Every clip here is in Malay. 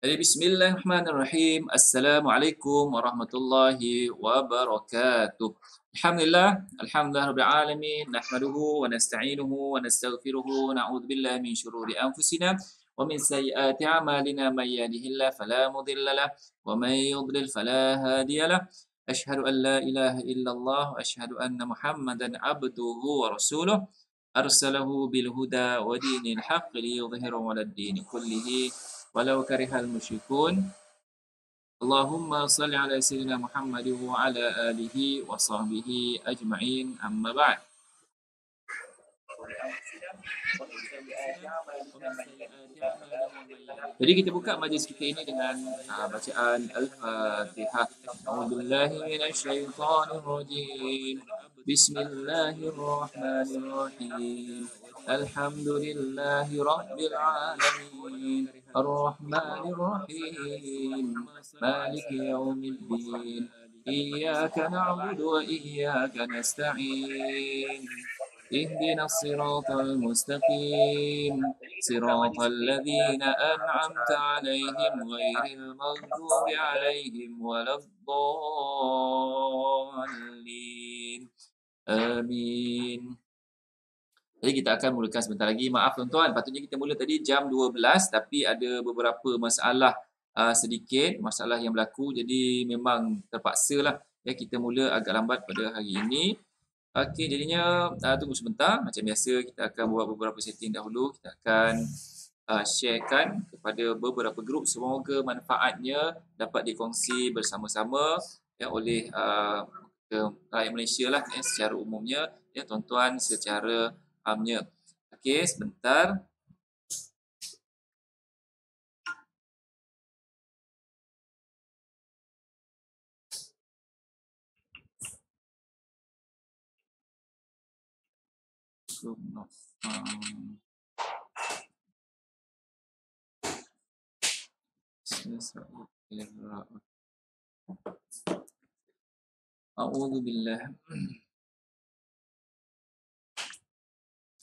Jadi bismillahirrahmanirrahim. Assalamualaikum warahmatullahi wabarakatuh. Alhamdulillah rabbil alamin. Nahmaduhu wa nasta'inuhu wa nastaghfiruhu. Na'udzu billahi min syururi anfusina wa min sayyiati a'malina. May yahdihillahu fala mudilla lahu wa may yudlil fala hadiya lahu. Asyhadu an la ilaha illallah wa asyhadu anna Muhammadan abduhu wa rasuluh. Arsalahu bil huda wa dinil haqq liyudhhirahu 'alad dini kullihi walau karihal musyrikun. Allahumma salli ala sayyidina Muhammad wa ala alihi wa sahbihi ajma'in. Amma ba'd. Jadi kita buka majlis kita ini dengan bacaan Al-Fatihah. A'udzubillahi minasyaitonir rajim. Bismillahirrahmanirrahim. Alhamdulillahi rabbil alamin. Ar-Rahmanir Rahim. Maliki yaumiddin. Iyyaka na'budu wa iyyaka nasta'in. اهدنا الصراط المستقيم صراط الذين أنعمت عليهم غير المغضوب عليهم ولا الضالين آمين. Jadi kita akan mulakan sebentar lagi. Maaf tuan-tuan, patutnya kita mula tadi jam 12 tapi ada beberapa masalah sedikit, masalah yang berlaku. Jadi memang terpaksalah ya kita mula agak lambat pada hari ini. Okey, jadinya tunggu sebentar. Macam biasa, kita akan buat beberapa setting dahulu. Kita akan sharekan kepada beberapa grup. Semoga manfaatnya dapat dikongsi bersama-sama ya, oleh rakyat Malaysia lah ya, secara umumnya ya, tuan-tuan secara amnya. Okey, sebentar. A'udzubillah.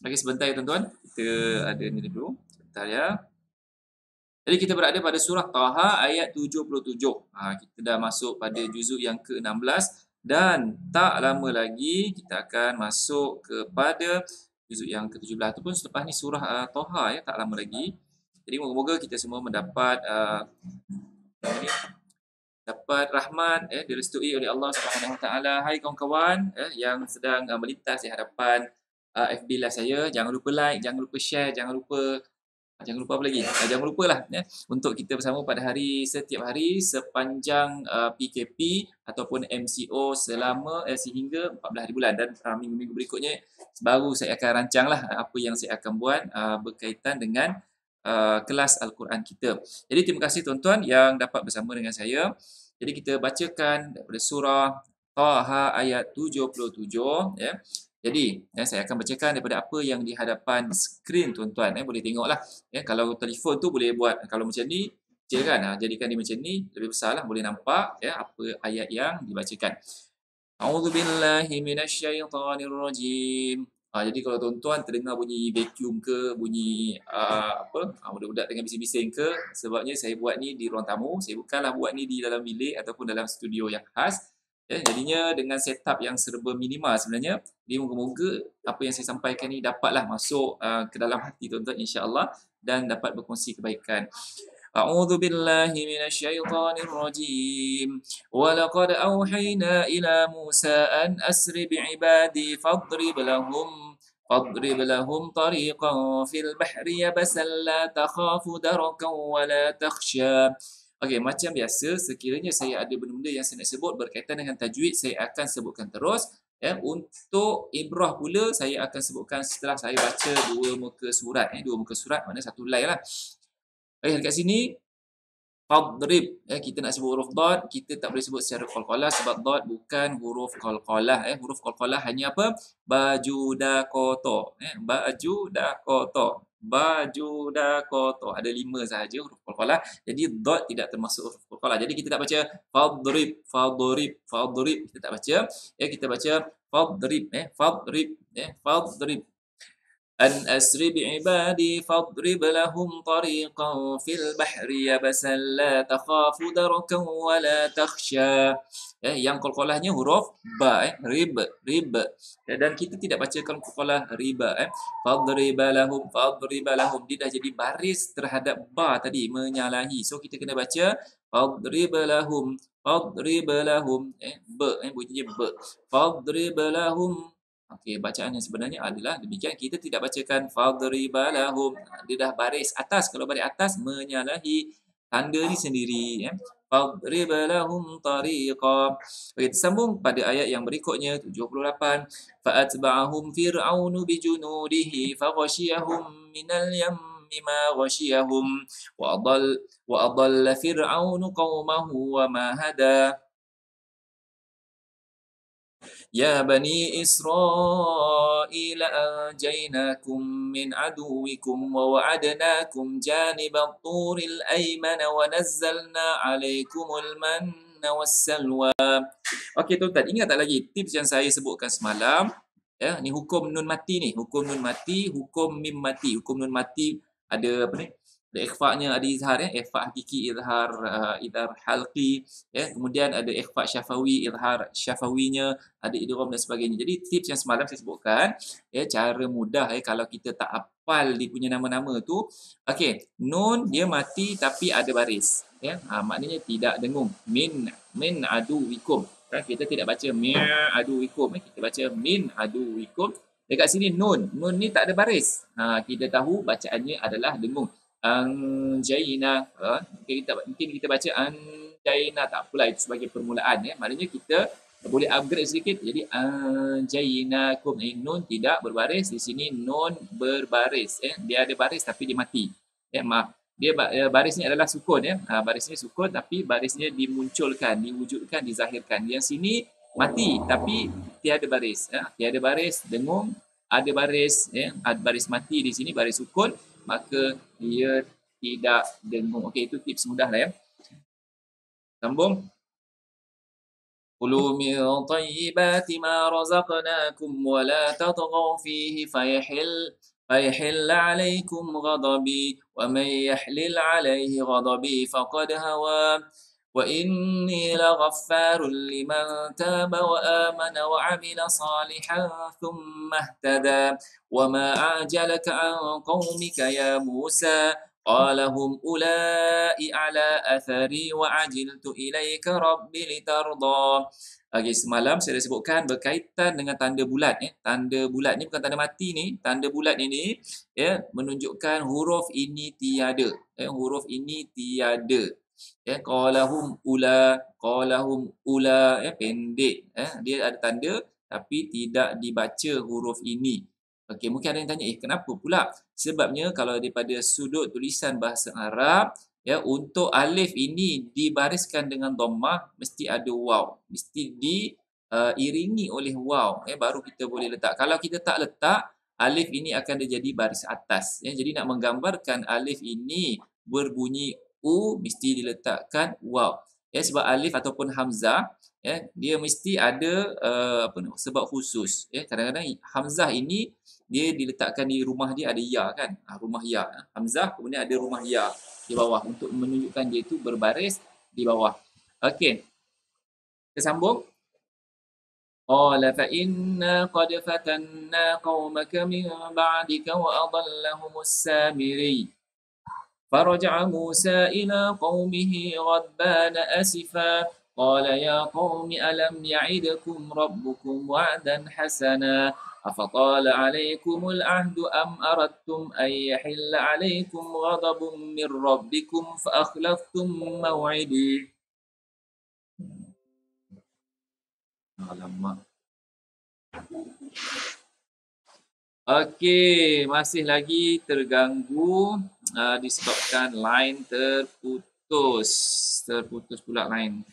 Okey, sebentar ya tuan-tuan. Kita ada ni dulu. Sebentar ya. Jadi kita berada pada surah Taha ayat 77. Kita dah masuk pada juzuk yang ke-16 dan tak lama lagi kita akan masuk kepada juzuk yang ke-17 ataupun selepas ni surah Taha ya, tak lama lagi. Jadi moga-moga kita semua mendapat dapat rahmat direstui oleh Allah Subhanahu Wa Taala. Hai kawan-kawan yang sedang melintas di hadapan FB live saya, jangan lupa like, jangan lupa share, jangan lupa apa lagi? Jangan lupalah ya, untuk kita bersama pada setiap hari sepanjang PKP ataupun MCO selama sehingga 14 hari bulan, dan minggu-minggu berikutnya baru saya akan rancanglah apa yang saya akan buat berkaitan dengan kelas Al-Quran kita. Jadi terima kasih tuan-tuan yang dapat bersama dengan saya. Jadi kita bacakan daripada surah Taha ayat 77 ya. Jadi saya akan bacakan daripada apa yang di hadapan skrin tuan-tuan boleh tengoklah ya. Kalau telefon tu boleh buat kalau macam ni je kan, jadikan dia macam ni lebih besarlah, boleh nampak ya apa ayat yang dibacakan. A'udzubillahi minasyaitonirrajim. Jadi kalau tuan-tuan terdengar bunyi vacuum ke, bunyi budak-budak tengah bising-bising ke, sebabnya saya buat ni di ruang tamu. Saya bukanlah buat ni di dalam bilik ataupun dalam studio yang khas. Ya, jadinya dengan setup yang serba minimal sebenarnya. Jadi moga-moga apa yang saya sampaikan ni dapatlah masuk ke dalam hati tuan-tuan insya-Allah dan dapat berkongsi kebaikan. أعوذ بالله من الشيطان الرجيم ولقد أوحينا إلى موسى أن أسر بعبادي فاضرب لهم طريقا في البحر يبسا لا تخاف دركا ولا تخشى. Okey, macam biasa, sekiranya saya ada benda-benda yang saya nak sebut berkaitan dengan tajwid, saya akan sebutkan terus. Ya, untuk ibrah pula, saya akan sebutkan setelah saya baca dua muka surat. Dua muka surat, mana satu line lah. Dekat sini, fadrib. Kita nak sebut huruf dad, kita tak boleh sebut secara qalqalah sebab dad bukan huruf qalqalah. Huruf qalqalah hanya apa? Baju dakoto. Baju dakoto. Baju dakoto. Ada 5 sahaja huruf qalqalah. Jadi dad tidak termasuk huruf qalqalah. Jadi kita tak baca fadrib, fadrib, fadrib. Kita tak baca. Kita baca fadrib, fadrib, fadrib. أن أسر بعبادي فاضرب لهم طريقا في البحر يبسا لا تخاف دركا ولا تخشى. Yang qalqalahnya huruf ba, rib. Dan kita tidak bacakan qalqalah riba. Fadriba lahum. Dia dah jadi baris terhadap ba tadi, menyalahi. So kita kena baca fadrib lahum, bunyinya ba. Fadrib lahum. Okey, bacaan yang sebenarnya adalah demikian. Kita tidak bacakan fadriba lahum. Dia dah baris atas. Kalau baris atas menyalahi tanda ni sendiri, ya. Fadriba lahum tariqa. Okey, sambung pada ayat yang berikutnya 78. Fa'atba'ahum fir'aunu bijunudihi faghashiyahum minal yammi ma ghashiyahum wa adalla fir'aunu qaumahu wa ma hada. يا بني إسرائيل أنجيناكم من عدوكم ووعدناكم جانب الطور الأيمن ونزلنا عليكم المن والسلوى. Okey tuan-tuan, ingat tak lagi tips yang saya sebutkan semalam? Ya, ni hukum nun mati ni, hukum nun mati, hukum mim mati. Hukum nun mati ada apa ni? Ada ikhfa-nya, ada izhar, ya. Ikhfa hakiki, izhar halqi, ya. Kemudian ada ikhfa syafawi, izhar syafawinya, ada idgham dan sebagainya. Jadi tips yang semalam saya sebutkan, ya, cara mudah, ya, kalau kita tak hafal dia punya nama-nama tu. Okey, nun dia mati tapi ada baris, ya. Maknanya tidak dengung. Min aduwikum. Kita tidak baca min aduwikum, kita baca min aduwikum. Dekat sini nun ni tak ada baris. Kita tahu bacaannya adalah dengung. Anjayna, mungkin kita baca anjayna, tak apalah, itu sebagai permulaan, ya. Maknanya kita boleh upgrade sedikit jadi anjaynakum. Nun tidak berbaris, di sini nun berbaris, dia ada baris tapi dia mati, maaf, dia barisnya adalah sukun, ya. Barisnya sukun tapi barisnya dimunculkan, diwujudkan, dizahirkan. Yang sini mati tapi tiada baris, tiada baris dengung, ada baris, ada baris mati di sini, baris sukun, maka dia tidak dengung. Okey, itu tips mudah lah, ya. Sambung. كلوا من طيبات ما رزقناكم ولا تطغوا فيه فيحل عليكم غضبي ومن يحلل عليه غضبي فقد هوى وإني لغفار لمن تاب وآمن وعمل صالحا ثم اهتدى وما أعجلك عن قومك يا موسى قال هم أولئك على أثري وعجلت إليك ربي لترضى. Okey, semalam saya dah sebutkan berkaitan dengan tanda bulat, Tanda bulat ni bukan tanda mati ni. Tanda bulat ini, ya, menunjukkan huruf ini tiada. Huruf ini tiada. Qalahum ula, pendek. Dia ada tanda tapi tidak dibaca huruf ini. Okey, mungkin ada yang tanya, kenapa pula? Sebabnya kalau daripada sudut tulisan bahasa Arab, ya, untuk alif ini dibariskan dengan dhammah mesti ada waw, mesti diiringi oleh waw, baru kita boleh letak. Kalau kita tak letak, alif ini akan jadi baris atas, ya. Jadi nak menggambarkan alif ini berbunyi u, mesti diletakkan waw, ya. Sebab alif ataupun hamzah, ya, dia mesti ada sebab khusus, ya. Kadang-kadang hamzah ini dia diletakkan di rumah dia ada ya, kan, rumah ya, hamzah, kemudian ada rumah ya di bawah untuk menunjukkan dia itu berbaris di bawah. Okey, kita sambung. Qala fa inna qad fatanna qaumaka min ba'dika wa adallahumus samiri. فرجع موسى إلى قومه غضبان أسفا قال يا قوم ألم يعدكم ربكم وعدا حسنا أفطال عليكم العهد أم أردتم أن يحل عليكم غضب من ربكم فأخلفتم موعدي. Okey, masih lagi terganggu disebabkan line terputus. Terputus pula line.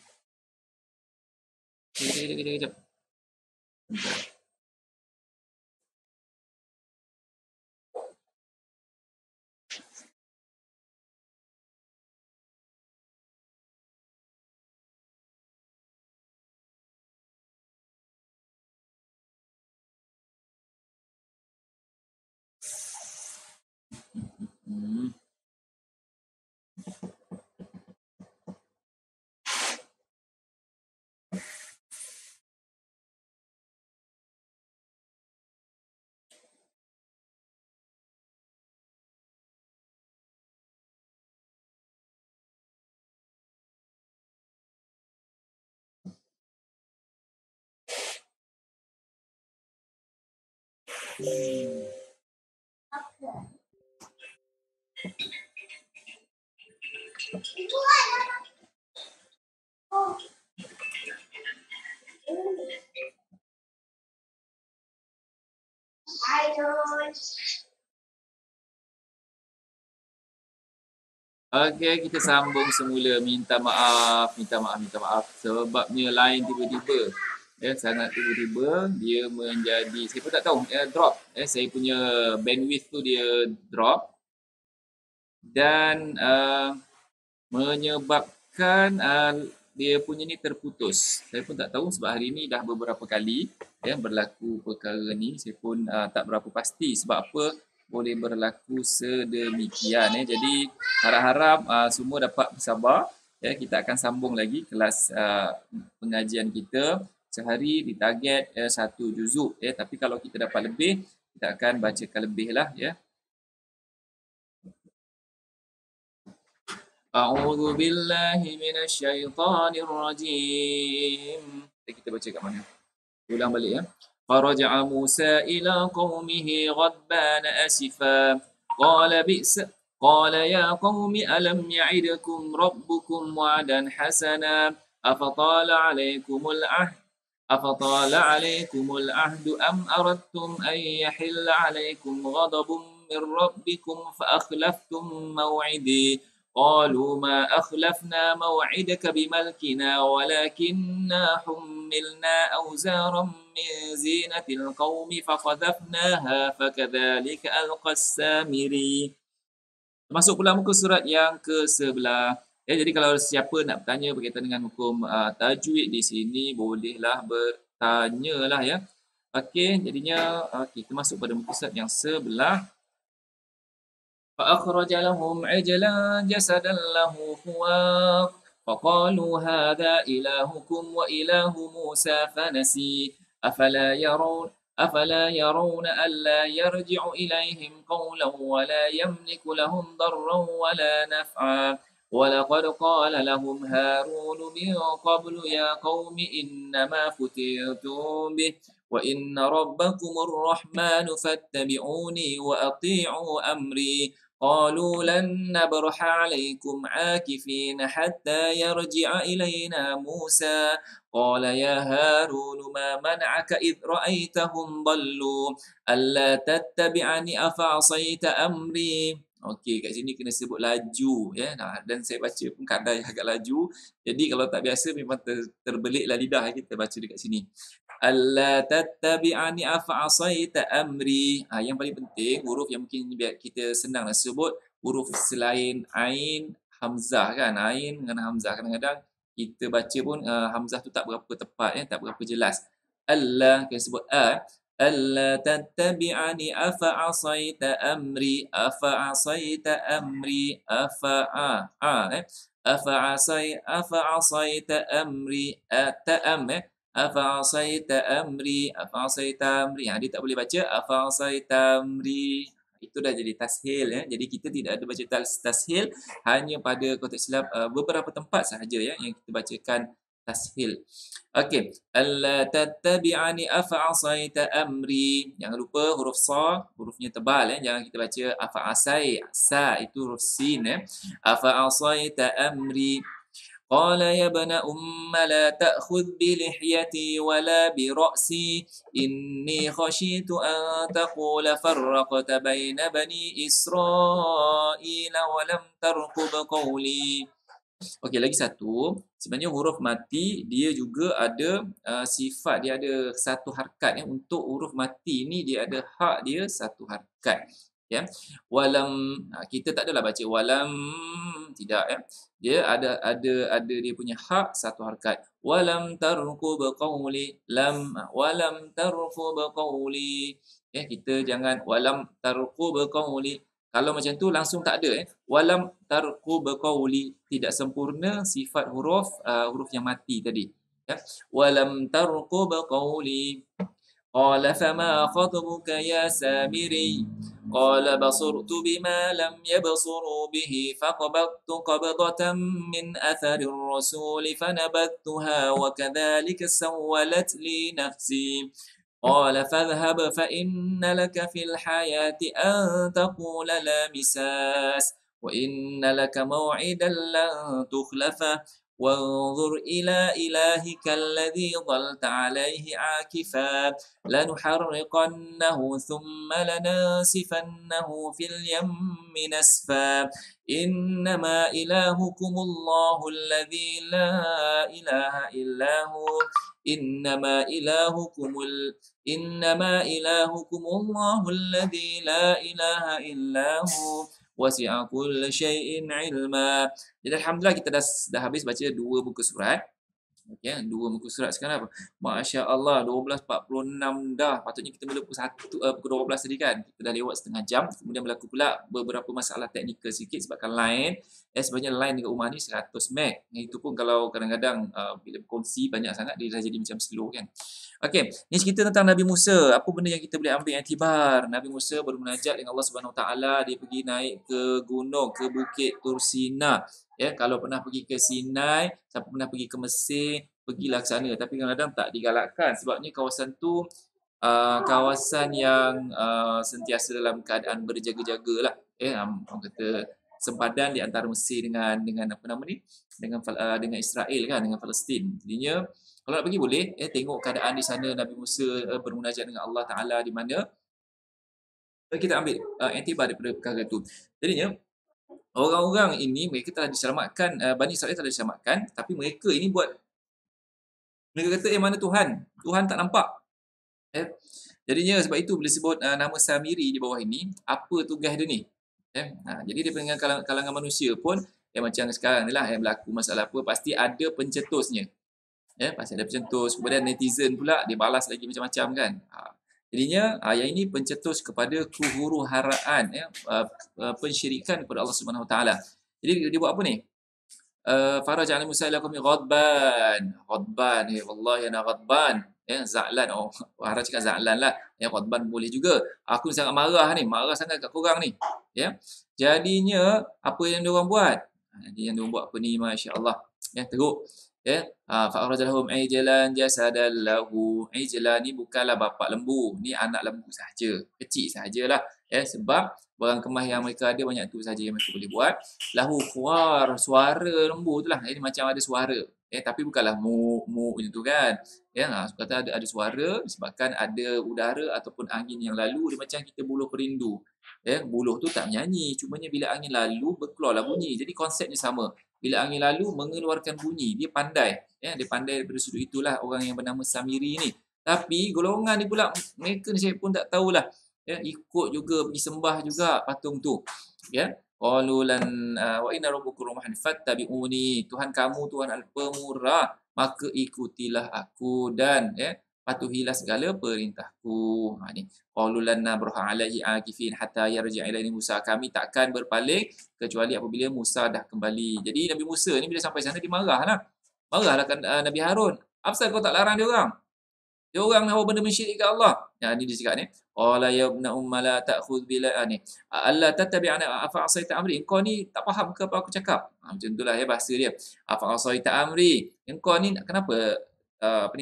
Kejap. Hmm. Okey, kita sambung semula. Minta maaf, minta maaf, minta maaf sebabnya line tiba-tiba, sangat tiba-tiba dia menjadi, saya pun tak tahu, drop. Saya punya bandwidth tu dia drop dan, menyebabkan, dia punya ni terputus. Saya pun tak tahu sebab hari ni dah beberapa kali, berlaku perkara ni. Saya pun, tak berapa pasti sebab apa boleh berlaku sedemikian, Jadi harap-harap, semua dapat bersabar, Kita akan sambung lagi kelas, pengajian kita. Sehari ditarget, 1 juzuk, Tapi kalau kita dapat lebih, kita akan bacakan lebih lah, A'udzu billahi minasyaitonir rajim. Kita baca kat mana? Ulang balik ya. Faraja'a Musa ila qaumihi ghadban asifa. Qala bi'sa qala ya qaumi alam ya'idkum rabbukum wa'dan hasana afatala 'alaykumul ahd أفطال عليكم العهد أم أردتم أن يحل عليكم غضب من ربكم فأخلفتم موعدي قالوا ما أخلفنا موعدك بملكنا ولكننا حملنا أوزارا من زينة القوم فقذفناها فكذلك ألقى السامري. Masuk pula muka surat yang ke-11. Jadi kalau siapa nak bertanya berkaitan dengan hukum tajwid di sini, bolehlah bertanya lah ya. Okey, jadinya kita masuk pada muka surat yang sebelah. فأخرج لهم عجلا جسدا له خوار فقالوا هذا إلهكم وإله موسى فنسي أفلا يرون ألا يرجع إليهم قولا ولا يملك لهم ضرا ولا نفعا ولقد قال لهم هارون من قبل يا قوم إنما فتنتم به وإن ربكم الرحمن فاتبعوني وأطيعوا أمري قالوا لن نبرح عليكم عاكفين حتى يرجع إلينا موسى قال يا هارون ما منعك إذ رأيتهم ضلوا ألا تتبعني أفعصيت أمري. Okey, kat sini kena sebut laju dan saya baca pun kadang agak laju. Jadi kalau tak biasa memang terbeliklah lidah kita baca dekat sini. Alla tattabi'ani afa'asaita amri. Yang paling penting huruf yang mungkin biar kita senang nak sebut, huruf selain ain, hamzah kan. Ain dengan hamzah kadang-kadang kita baca pun hamzah tu tak berapa tepat, tak berapa jelas. Alla kena sebut a. Alla tattabi'ani afa'asaita amri. Afa'asaita amri. Afa'asaita amri. Ta'am Afa'asaita amri. Afa'asaita amri. Dia tak boleh baca afa'asaita amri. Itu dah jadi tashil Jadi kita tidak ada baca tashil, hanya pada konteks Islam beberapa tempat sahaja yang kita bacakan tashil. Okey, alla tattabi'ani afa'asaita amri. Jangan lupa huruf sa, hurufnya tebal jangan kita baca afa'asai. Sa itu huruf sin Afa'asaita amri. قال يا ابن لا تأخذ بلحيتي ولا برأسي إني خشيت أن تقول فرقت بين بني إسرائيل ولم ترقب قولي. Okey, lagi satu. Sebenarnya huruf mati dia juga ada sifat, dia ada satu harkat Untuk huruf mati ni dia ada hak dia satu harkat. Walam, kita tak adalah baca walam, tidak Dia ada dia punya hak satu harkat. Walam tarqub qawli lam, walam tarqub qawli. Kita jangan walam tarqub qawli Kalau macam tu langsung tak ada walam tarqub qawli, tidak sempurna sifat huruf huruf yang mati tadi ya. Walam tarqub qawli. قال فما خطبك يا سامري قال بصرت بما لم يبصروا به فقبضت قبضة من أثر الرسول فنبذتها وكذلك سولت لي نفسي قال فاذهب فإن لك في الحياة أن تقول لا مساس وإن لك موعدا لن تخلفه وانظر إلى إلهك الذي ظلت عليه عاكفا لنحرقنه ثم لننسفنه في اليم نسفا إنما إلهكم الله الذي لا إله إلا هو إنما إلهكم إنما إلهكم الله الذي لا إله إلا هو وسع كل شيء علما. Jadi alhamdulillah kita dah habis baca 2 muka surat. Okey, 2 muka surat sekarang apa? Masya-Allah 12.46 dah. Patutnya kita mula pukul 12 tadi kan. Kita dah lewat setengah jam. Kemudian berlaku pula beberapa masalah teknikal sikit sebabkan line sebenarnya line dekat rumah ni 100 meg. Itu pun kalau kadang-kadang bila berkongsi banyak sangat dia dah jadi macam slow kan. Okey, ni cerita tentang Nabi Musa. Apa benda yang kita boleh ambil iktibar? Nabi Musa bermunajat dengan Allah Subhanahu Wa Taala, dia pergi naik ke gunung, ke bukit Tursina. Ya, kalau pernah pergi ke Sinai, siapa pernah pergi ke Mesir, pergilah ke sana. Tapi kadang-kadang tak digalakkan sebabnya kawasan tu kawasan yang sentiasa dalam keadaan berjaga-jaga lah. Orang kata sempadan di antara Mesir dengan apa nama ni? Dengan Israel kan, dengan Palestin. Jadinya kalau nak pergi boleh, tengok keadaan di sana Nabi Musa bermunajat dengan Allah Taala di mana kita ambil iktibar daripada perkara tu. Jadinya orang-orang ini mereka telah diselamatkan, Bani Israel telah diselamatkan, tapi mereka ini mereka kata mana Tuhan? Tuhan tak nampak. Jadinya sebab itu bila sebut nama Samiri di bawah ini, apa tugas dia ni? Jadi dia dengan kalangan manusia pun macam sekarang ni lah berlaku masalah apa, pasti ada pencetusnya. Pasti ada pencetus, kemudian netizen pula dia balas lagi macam-macam kan. Jadinya yang ini pencetus kepada kehuruharaan pensyirikan kepada Allah Subhanahu Wa Taala. Jadi dia buat apa ni? Faraj 'ala Musa ila qaumi ghadban. Ghadban, wallahi ana ghadban. Za'lan. Orang cakap za'lan lah. Ghadban boleh juga. Aku sangat marah ni, marah sangat kat korang ni. Jadinya apa yang dia orang buat? Yang dia orang buat apa ni, masya-Allah. Teruk. Fa'arajahum ijlan jasadan lahu. Ijlan ni bukanlah bapa lembu, ni anak lembu saja, kecil sajalah. Sebab barang kemah yang mereka ada banyak tu saja yang mereka boleh buat. Lahu khuar, suara lembu tu lah. Ini macam ada suara. Tapi bukanlah mu macam tu kan. Kata ada suara sebabkan ada udara ataupun angin yang lalu, dia macam kita buluh perindu. Buluh tu tak menyanyi, cumanya bila angin lalu berkeluarlah bunyi. Jadi konsepnya sama. Bila angin lalu mengeluarkan bunyi, dia pandai. Dia pandai daripada sudut itulah orang yang bernama Samiri ni. Tapi golongan ni pula mereka ni saya pun tak tahulah. Ikut juga pergi sembah juga patung tu. Qalu lan wa inna rabbukum rahman fattabi'uni. Tuhan kamu Tuhan Al-Pemurah, maka ikutilah aku dan patuhilah segala perintahku. Ni qalu lan nabraha alaihi akifin hatta yarji' ilaina Musa. Kami takkan berpaling kecuali apabila Musa dah kembali. Jadi Nabi Musa ni bila sampai sana dia marahlah. Marahlah kan Nabi Harun. Apasal kau tak larang dia orang? Dia orang nak buat benda mensyirikkan Allah. Ni dia cakap ni. Qala ya ibna umma la ta'khudh bila ni. Alla tattabi'ana afa asaita amri. Engkau ni tak faham ke apa aku cakap? Macam itulah bahasa dia. Afa asaita amri. Engkau ni kenapa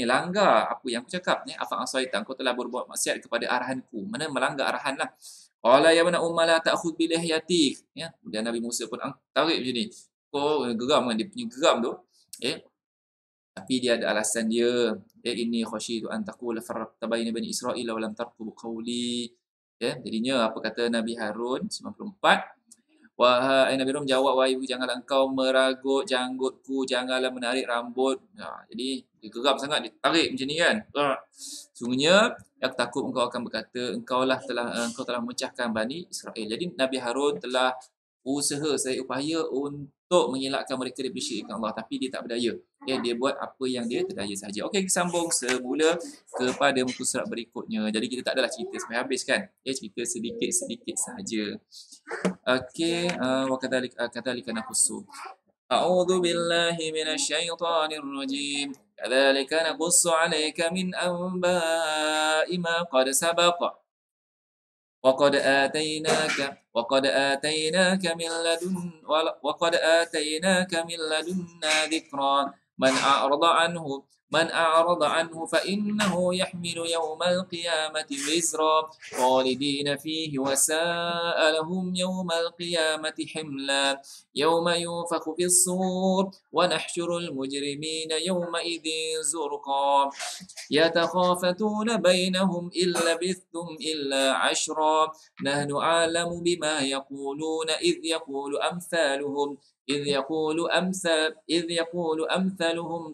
langgar apa yang aku cakap ni? Afa asaita, engkau telah berbuat maksiat kepada arahanku. Mana melanggar arahan lah. Qala ya ibna umma la ta'khudh bi lihyatik. Kemudian Nabi Musa pun tarik macam ni. Kau geram kan, dia punya geram tu. Tapi dia ada alasan dia. Inni khasyitu an taqula farraqta baina bani Israil wa lam tarqub qawli. Jadinya apa kata Nabi Harun 94? Wahai Nabi Harun jawab, wahai ibu, janganlah engkau meragut janggutku, janganlah menarik rambut. Jadi dia geram sangat, dia tarik macam ni kan. Sungguhnya aku takut engkau akan berkata engkau telah memecahkan Bani Israel. Jadi Nabi Harun telah usaha saya upaya untuk mengelakkan mereka daripada syirikkan Allah, tapi dia tak berdaya. Ya, dia buat apa yang dia terdaya saja. Okey, kita sambung semula kepada muka surat berikutnya. Jadi kita tak adalah cerita sampai habis kan. Ya, cerita sedikit-sedikit sahaja. Okey, kadzalika naqussu. A'udzu billahi minasy rajim. Kadzalika naqussu 'alaika min anba'i ma qad sabaqa. وقد آتيناك من لدنا ذكرا من أعرض عنه فإنه يحمل يوم القيامة وزرا خالدين فيه وساء لهم يوم القيامة حملا يوم ينفخ في الصور ونحشر المجرمين يومئذ زرقا يتخافتون بينهم إن لبثتم إلا عشرا نحن أعلم بما يقولون إذ يقول أمثالهم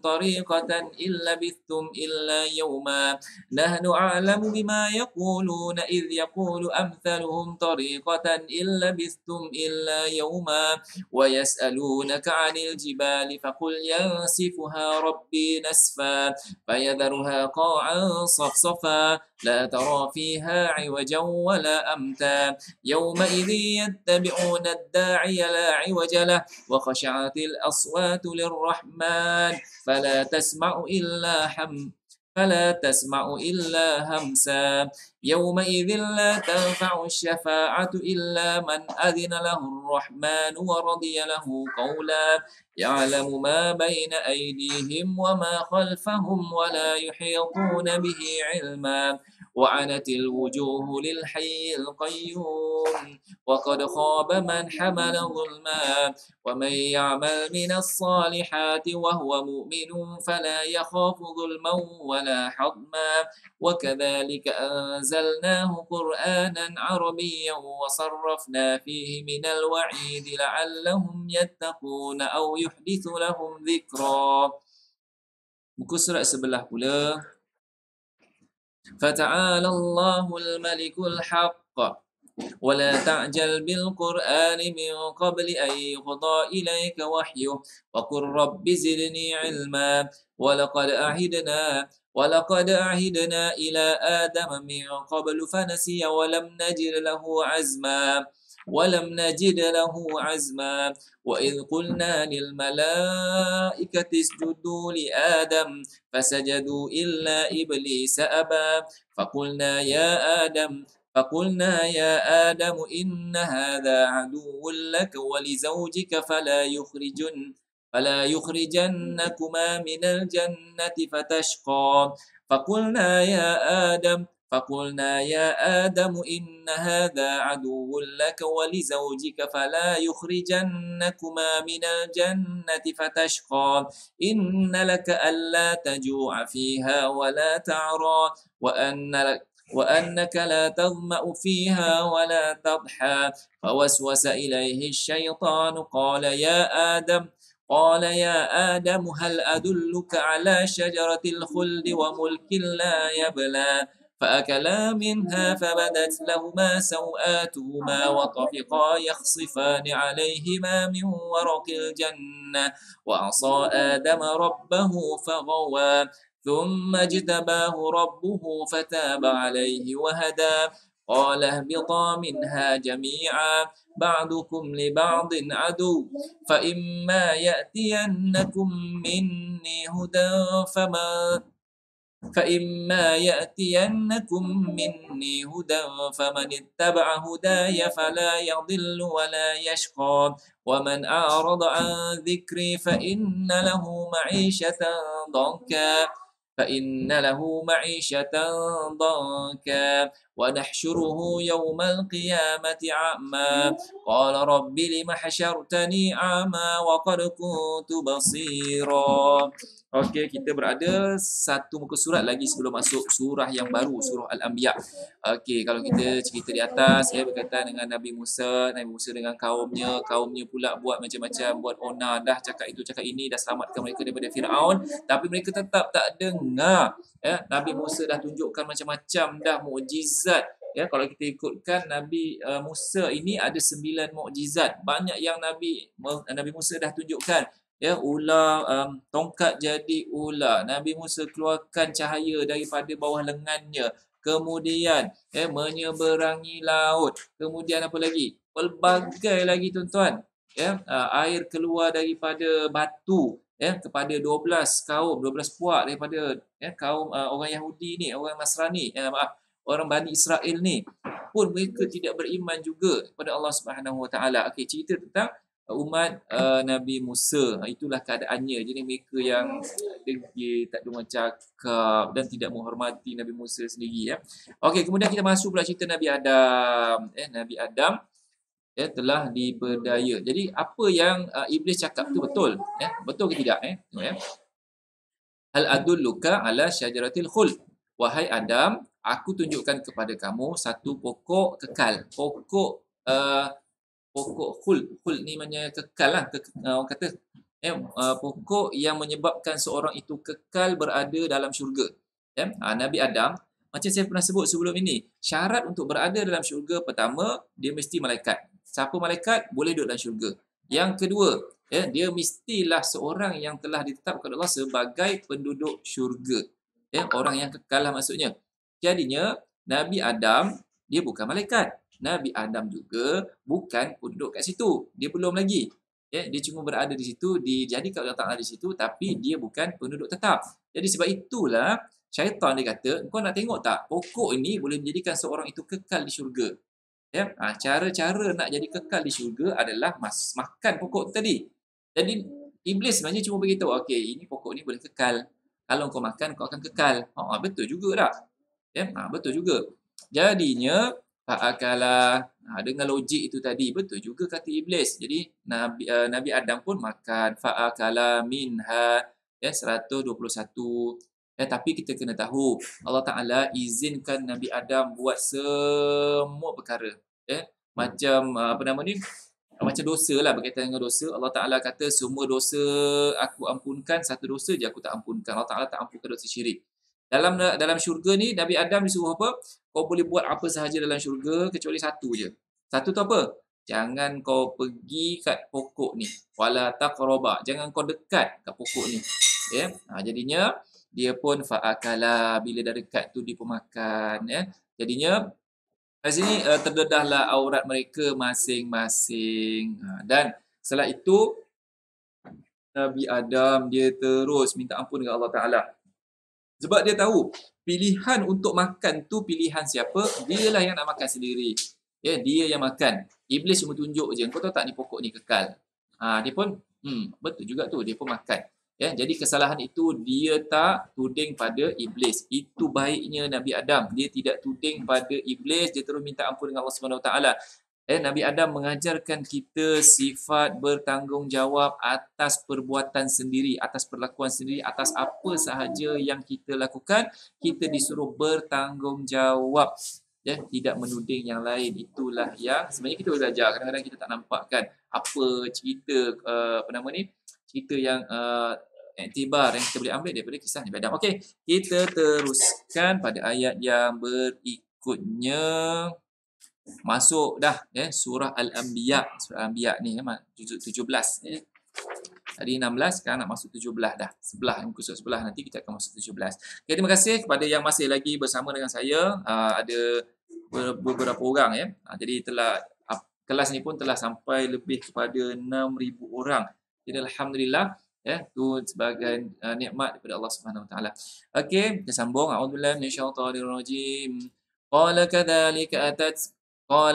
طريقة إن لبثتم إلا يوما نحن أعلم بما يقولون إذ يقول أمثالهم طريقة إن لبثتم إلا يوما ويسألونك عن الجبال فقل ينسفها ربي نسفا فيذرها قاعا صفصفا لا ترى فيها عوجا ولا أمتا يومئذ يتبعون الداعي لا عوج له وخشعت الأصوات للرحمن فلا تسمع إلا همسا يومئذ لا تنفع الشفاعة إلا من أذن له الرحمن ورضي له قولا يعلم ما بين أيديهم وما خلفهم ولا يحيطون به علما وعنت الوجوه للحي القيوم وقد خاب من حمل ظلما ومن يعمل من الصالحات وهو مؤمن فلا يخاف ظلما ولا حظما وكذلك أنزلناه قرآنا عربيا وصرفنا فيه من الوعيد لعلهم يتقون أو يحدث لهم ذكرا. Muka surat sebelah pula. فتعالى الله الملك الحق ولا تعجل بالقرآن من قبل أن يقضى إليك وحيه وقل رب زدني علما ولقد عهدنا إلى آدم من قبل فنسي ولم نجد له عزما وإذ قلنا للملائكة اسجدوا لآدم فسجدوا إلا إبليس أبى فقلنا يا آدم إن هذا عدو لك ولزوجك فلا يخرجنكما من الجنة فتشقى فقلنا يا آدم إن هذا عدو لك ولزوجك فلا يخرجنكما من الجنة فتشقى إن لك ألا تجوع فيها ولا تعرى وأنك لا تظمأ فيها ولا تضحى فوسوس إليه الشيطان قال يا آدم هل أدلك على شجرة الخلد وملك لا يبلى فأكلا منها فبدت لهما سوآتهما وطفقا يخصفان عليهما من ورق الجنة وعصى آدم ربه فغوى ثم اجتباه ربه فتاب عليه وهدى قال اهبطا منها جميعا بعضكم لبعض عدو فإما يأتينكم مني هدى فمن اتبع هداي فلا يضل ولا يشقى ومن أعرض عن ذكري فإن له معيشة ضنكا ونحشره يوم القيامة أعمى قال رب لم حشرتني أعمى وقد كنت بصيرا. Okey, kita berada satu muka surat lagi sebelum masuk surah yang baru, surah Al-Anbiya. Okey, kalau kita cerita di atas, berkaitan dengan Nabi Musa dengan kaumnya pula buat macam-macam, buat onar, dah cakap itu cakap ini, dah selamatkan mereka daripada Firaun, tapi mereka tetap tak dengar. Nabi Musa dah tunjukkan macam-macam dah mukjizat Ya, kalau kita ikutkan Nabi Musa ini ada 9 mukjizat. Banyak yang Nabi Musa dah tunjukkan. Ya, ular tongkat jadi ular. Nabi Musa keluarkan cahaya daripada bawah lengannya. Kemudian menyeberangi laut. Kemudian apa lagi? Pelbagai lagi tuan-tuan. Ya, air keluar daripada batu kepada 12 kaum, 12 puak daripada kaum orang Yahudi ni, orang Nasrani, orang Bani Israel ni pun mereka tidak beriman juga kepada Allah Subhanahu Wa Taala. Okey, cerita tentang umat Nabi Musa. Itulah keadaannya. Jadi mereka yang degil, tak ada orang cakap dan tidak menghormati Nabi Musa sendiri. Okey, kemudian kita masuk pula cerita Nabi Adam. Nabi Adam telah diperdaya. Jadi apa yang Iblis cakap tu betul. Betul ke tidak? Tengok. Hal adulluka ala syajaratil khuld. Wahai Adam, aku tunjukkan kepada kamu satu pokok kekal. Pokok khuld. Khuld ni maknanya kekal lah. Orang kata pokok yang menyebabkan seorang itu kekal berada dalam syurga. Nabi Adam, macam saya pernah sebut sebelum ini, syarat untuk berada dalam syurga pertama, dia mesti malaikat. Siapa malaikat boleh duduk dalam syurga. Yang kedua, dia mestilah seorang yang telah ditetapkan Allah sebagai penduduk syurga. Orang yang kekal lah maksudnya. Jadinya, Nabi Adam, dia bukan malaikat. Nabi Adam juga bukan penduduk kat situ. Dia belum lagi. Dia cuma berada di situ, dijadikan Allah Ta'ala di situ, tapi dia bukan penduduk tetap. Jadi sebab itulah, syaitan dia kata, kau nak tengok tak, pokok ini boleh menjadikan seorang itu kekal di syurga. Cara-cara nak jadi kekal di syurga adalah makan pokok tadi. Jadi Iblis sebenarnya cuma beritahu, okey, ini pokok ni boleh kekal. Kalau kau makan, kau akan kekal. Betul juga tak? Betul juga. Jadinya fa'akala, dengan logik itu tadi, betul juga kata Iblis. Jadi Nabi Adam pun makan fa'akala minha 121. Tapi kita kena tahu, Allah Ta'ala izinkan Nabi Adam buat semua perkara. Macam macam dosa lah, berkaitan dengan dosa. Allah Ta'ala kata semua dosa aku ampunkan, satu dosa je aku tak ampunkan. Allah Ta'ala tak ampunkan dosa syirik. Dalam syurga ni, Nabi Adam disuruh apa? Kau boleh buat apa sahaja dalam syurga kecuali satu je. Satu tu apa? Jangan kau pergi kat pokok ni. Wala taqraba. Jangan kau dekat kat pokok ni. Jadinya dia pun fa'akala, bila dah dekat tu dia pun makan. Jadinya di sini terdedahlah aurat mereka masing-masing. Dan setelah itu Nabi Adam dia terus minta ampun dengan Allah Ta'ala. Sebab dia tahu pilihan untuk makan tu pilihan siapa? Dialah yang nak makan sendiri. Dia yang makan. Iblis cuma tunjuk je. Kau tahu tak ni pokok ni kekal. Dia pun betul juga tu, dia pun makan. Jadi kesalahan itu dia tak tuding pada Iblis. Itu baiknya Nabi Adam. Dia tidak tuding pada Iblis, dia terus minta ampun dengan Allah Subhanahu Wa Taala. Nabi Adam mengajarkan kita sifat bertanggungjawab atas perbuatan sendiri, atas perlakuan sendiri, atas apa sahaja yang kita lakukan, kita disuruh bertanggungjawab. Tidak menuding yang lain. Itulah yang sebenarnya kita belajar. Kadang-kadang kita tak nampak kan apa cerita cerita yang iktibar yang kita boleh ambil daripada kisah Nabi Adam. Okey, kita teruskan pada ayat yang berikutnya. Masuk dah surah Al-Anbiya. Surah Al-Anbiya ni juzuk 17 Tadi 16, sekarang nak masuk 17 dah. Muka surat sebelah nanti kita akan masuk 17. Okay, terima kasih kepada yang masih lagi bersama dengan saya. Ada beberapa orang jadi kelas ni pun telah sampai lebih kepada 6,000 orang. Jadi alhamdulillah tu sebagai nikmat daripada Allah Subhanahu Wa Taala. Okey, kita sambung. A'udzubillahi minasyaitonir rajim. Qala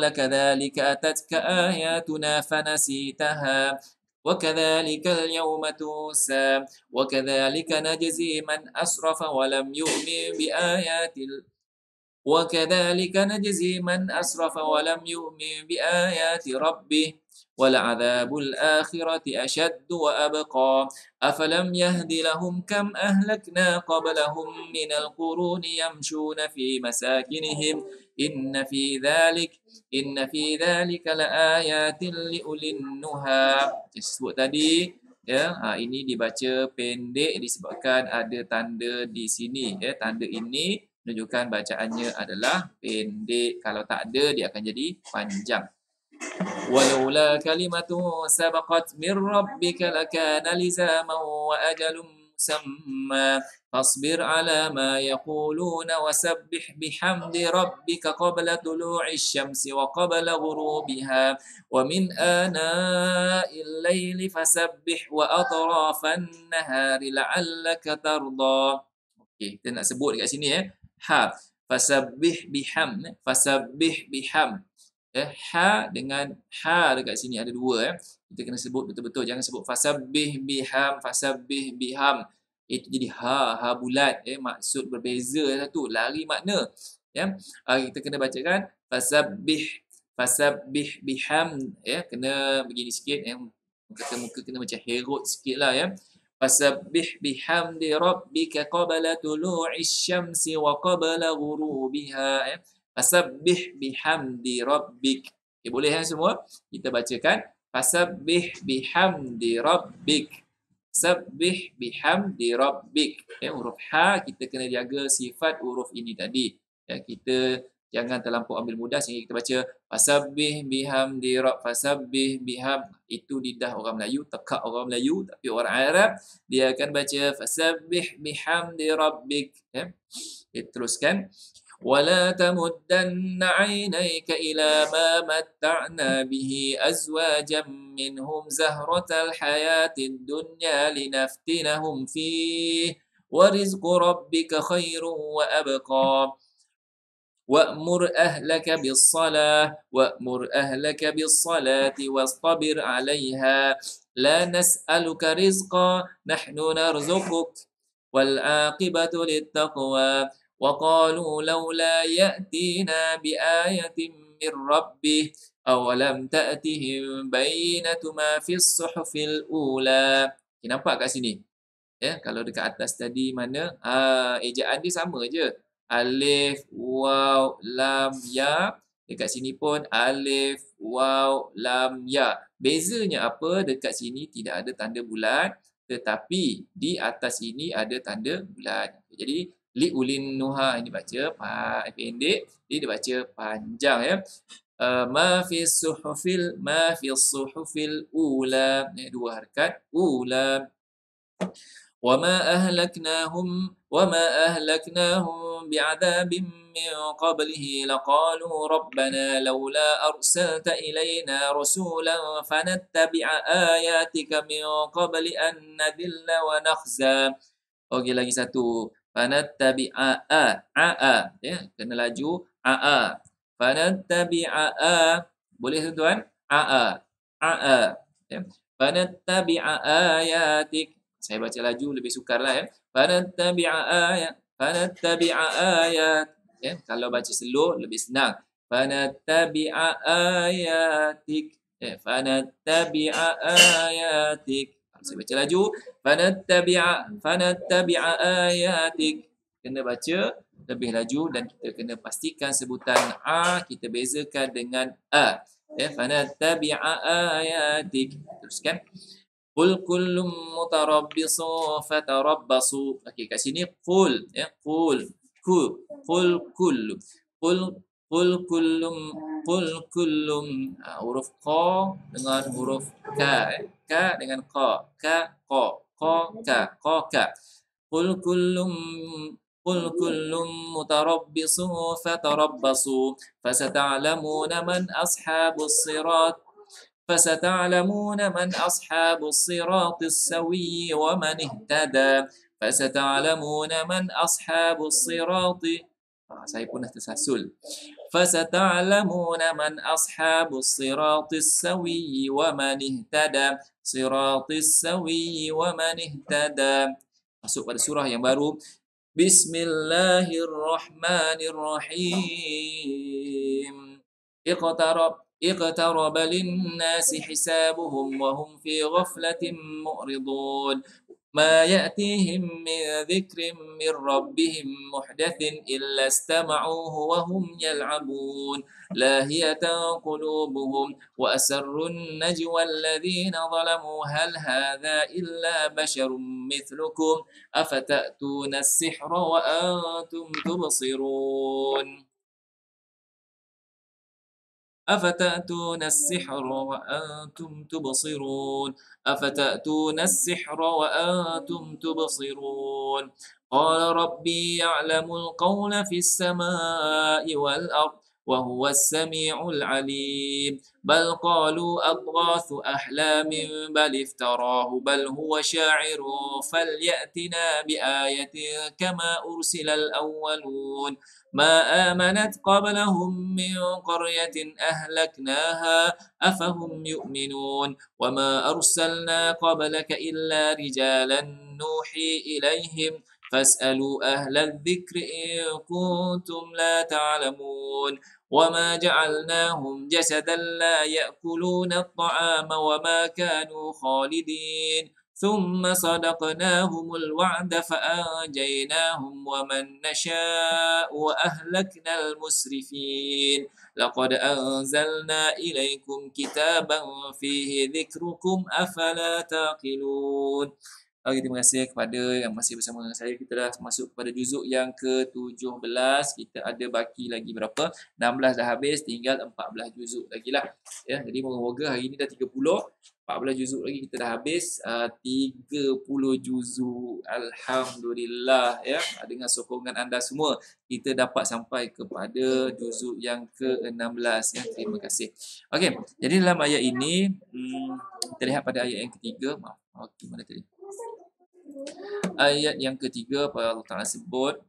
kadzalika atatka ayatuna fanasitaha wa kadzalika al-yawma tunsa wa kadzalika najzi man asrafa wa lam yu'min bi ayatil وكذلك نجزي من أسرف ولم يؤمن بآيات ربه ولعذاب الآخرة أشد وأبقى أفلم يهد لهم كم أهلكنا قبلهم من القرون يمشون في مساكنهم إن في ذلك لآيات لأولي النهى. Sebut tadi ini dibaca pendek disebabkan ada tanda di sini. Tanda ini menunjukkan bacaannya adalah pendek. Kalau tak ada, dia akan jadi panjang. ولولا كلمة سبقت من ربك لكان لزاما وأجل مسمى فاصبر على ما يقولون وسبح بحمد ربك قبل طلوع الشمس وقبل غروبها ومن آناء الليل فسبح وأطراف النهار لعلك ترضى. Okey, kita nak sebut dekat sini ha. Fasabbih biham. Ha dengan ha dekat sini ada dua Kita kena sebut betul-betul, jangan sebut fasabbih biham. Itu jadi ha bulat maksud berbeza satu, lari makna. Kita kena bacakan fasabbih biham kena begini sikit muka kena macam herut sikitlah Fasabbih bihamdi rabbika qabla tulu'is syamsi wa qabla ghurubiha. Fasabbih bihamdi rabbik. Okay, boleh semua? Kita bacakan fasabbih bihamdi rabbik. Sabbih bihamdi rabbik. Huruf ha kita kena jaga sifat huruf ini tadi. Kita jangan terlampau ambil mudah sehingga kita baca fasabbih bihamdi rabb, fasabbih biham. Itu lidah orang Melayu, tekak orang Melayu, tapi orang Arab dia akan baca fasabbih bihamdi rabbik. Kita teruskan. ولا تمدن عينيك إلى ما متعنا به أزواجا منهم زهرة الحياة الدنيا لنفتنهم فيه ورزق ربك خير وأبقى وأمر أهلك بالصلاة واصطبر عليها لا نسألك رزقا نحن نرزقك والعاقبة للتقوى وقالوا لولا يأتينا بآية من ربه أولم تأتهم بينة ما في الصحف الأولى. Nampak kat sini? Kalau dekat atas tadi mana? Ejaan dia sama je. Alif, waw, lam, ya. Dekat sini pun alif, waw, lam, ya. Bezanya apa? Dekat sini tidak ada tanda bulat, tetapi di atas ini ada tanda bulat. Jadi liulin nuha ini baca pendek, dia baca panjang ma fi suhufil ula, dua harakat ula. وما أهلكناهم بعذاب من قبله لقالوا ربنا لولا أرسلت إلينا رسولا فنتبع آياتك من قبل أن نذل ونخزى. Okey, lagi satu. Fanattabi'a kena laju fanattabi'a boleh tuan fanattabi'a ayatik. Saya baca laju lebih sukarlah fanattabi'a ayat kalau baca slow lebih senang. Fanattabi'a ayatik fanattabi'a ayatik. Saya baca laju fanattabi'a ayatik. Kena baca lebih laju dan kita kena pastikan sebutan kita bezakan dengan fanattabi'a ayatik. Teruskan. Qul kullum mutarabbisu fatarabbasu. Okey, kat sini qul kullum huruf qa dengan huruf ka dengan qa qul kullum mutarabbisu fatarabbasu fasata'lamuna man ashabus sirat as-sawi wa man ihtada. Saya pun dah tersasul. Fasata'lamuna man ashabus siratis sawi wa man ihtada. Siratis sawi wa man ihtada. Masuk pada surah yang baru. Bismillahirrahmanirrahim. اقترب للناس حسابهم وهم في غفلة معرضون ما يأتيهم من ذكر من ربهم محدث إلا استمعوه وهم يلعبون لاهية قلوبهم وأسروا النجوى الذين ظلموا هل هذا إلا بشر مثلكم أفتأتون السحر وأنتم تبصرون أفتأتون السحر وأنتم تبصرون أفتأتون السحر وأنتم تبصرون قال ربي يعلم القول في السماء والأرض وهو السميع العليم بل قالوا أضغاث أحلام بل افتراه بل هو شاعر فليأتنا بآية كما أرسل الأولون ما آمنت قبلهم من قرية أهلكناها أفهم يؤمنون وما أرسلنا قبلك إلا رجالا نوحي إليهم فاسألوا أهل الذكر إن كنتم لا تعلمون وما جعلناهم جسدا لا يأكلون الطعام وما كانوا خالدين ثم صدقناهم الوعد فأنجيناهم ومن نشاء وأهلكنا المسرفين لقد أنزلنا إليكم كتابا فيه ذكركم أفلا تعقلون. Okey, terima kasih kepada yang masih bersama dengan saya. Kita dah masuk kepada juzuk yang ke-17. Kita ada baki lagi berapa? 16 dah habis, tinggal 14 juzuk lagi lah. Ya, jadi moga-moga hari ni dah 30. 14 juzuk lagi kita dah habis. 30 juzuk. Alhamdulillah ya. Dengan sokongan anda semua, kita dapat sampai kepada juzuk yang ke-16 ya. Terima kasih. Okey, jadi dalam ayat ini kita lihat pada ayat yang ketiga. Maaf. Okey, mana tadi? Ayat yang ketiga Allah Ta'ala sebut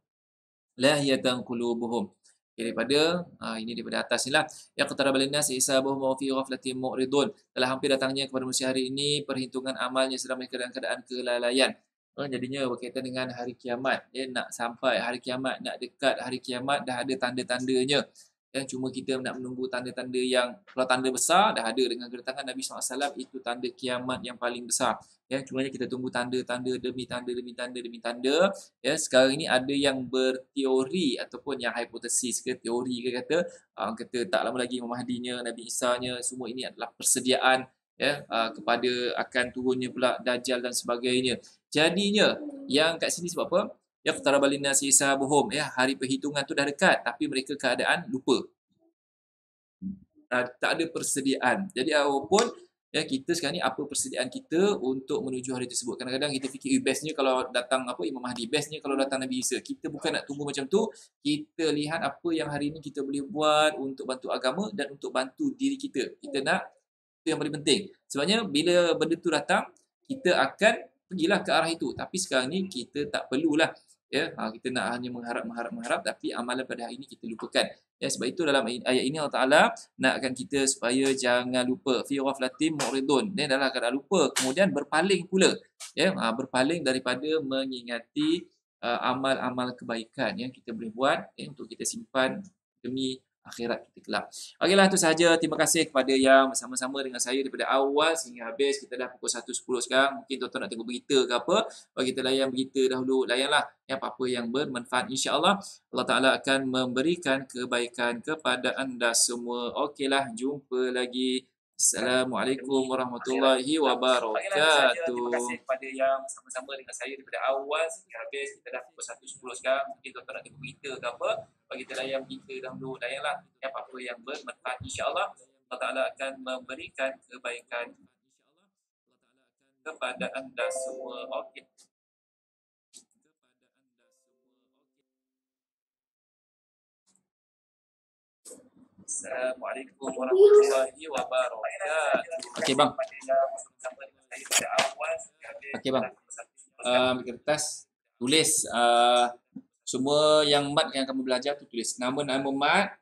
lahiyatan qulubuhum. Daripada ini daripada atas ni lah. Yaqtaraba linnas hisabuhum wa fi ghaflatin mu'ridun. Telah hampir datangnya kepada manusia hari ini perhitungan amalnya sedang mereka dalam keadaan kelalaian. Jadinya berkaitan dengan hari kiamat. Nak sampai hari kiamat, nak dekat hari kiamat, dah ada tanda-tandanya. Cuma kita nak menunggu tanda-tanda yang, kalau tanda besar dah ada dengan kedatangan Nabi SAW, itu tanda kiamat yang paling besar. Cuma kita tunggu tanda-tanda demi tanda demi tanda demi tanda. Sekarang ini ada yang berteori ataupun yang hipotesis ke teori ke kata tak lama lagi Imam Mahdinya, Nabi Isanya, semua ini adalah persediaan kepada akan turunnya pula Dajjal dan sebagainya. Jadinya yang kat sini sebab apa? Yaqtaraba linnasi hisabuhum, hari perhitungan tu dah dekat tapi mereka keadaan lupa. Tak ada persediaan. Jadi apapun kita sekarang ni, apa persediaan kita untuk menuju hari tersebut. Kadang-kadang kita fikir bestnya kalau datang Imam Mahdi, bestnya kalau datang Nabi Isa. Kita bukan nak tunggu macam tu. Kita lihat apa yang hari ini kita boleh buat untuk bantu agama dan untuk bantu diri kita. Kita nak, itu yang paling penting. Sebabnya bila benda tu datang, kita akan pergilah ke arah itu. Tapi sekarang ni kita tak perlulah. Kita nak hanya mengharap, tapi amalan pada hari ini kita lupakan. Sebab itu dalam ayat ini Allah Ta'ala nakkan kita supaya jangan lupa. Fi ghaflatin mu'ridun. Dalam keadaan lupa, kemudian berpaling pula. Berpaling daripada mengingati amal-amal kebaikan yang kita boleh buat untuk kita simpan demi akhirat kita kelak. Okeylah, itu sahaja. Terima kasih kepada yang bersama-sama dengan saya daripada awal sehingga habis. Kita dah pukul 1.10 sekarang. Mungkin tuan-tuan nak tengok berita ke apa. Bagi kita layan berita dahulu. Layanlah apa-apa yang bermanfaat. InsyaAllah Allah Ta'ala akan memberikan kebaikan kepada anda semua. Okeylah, jumpa lagi. Assalamualaikum warahmatullahi wabarakatuh. Terima kasih kepada yang bersama-sama dengan saya daripada awal sehingga habis. Kita dah pukul 1.10 sekarang. Mungkin tuan-tuan nak tengok berita ke apa. Bagi kita layan berita dahulu. Layanlah apa-apa yang bermanfaat. InsyaAllah Allah Ta'ala akan memberikan kebaikan kepada anda semua. Okey. Assalamualaikum warahmatullahi wabarakatuh. Okey bang. Okey bang. Kertas tulis semua yang mat yang kamu belajar tu tulis nama-nama mat,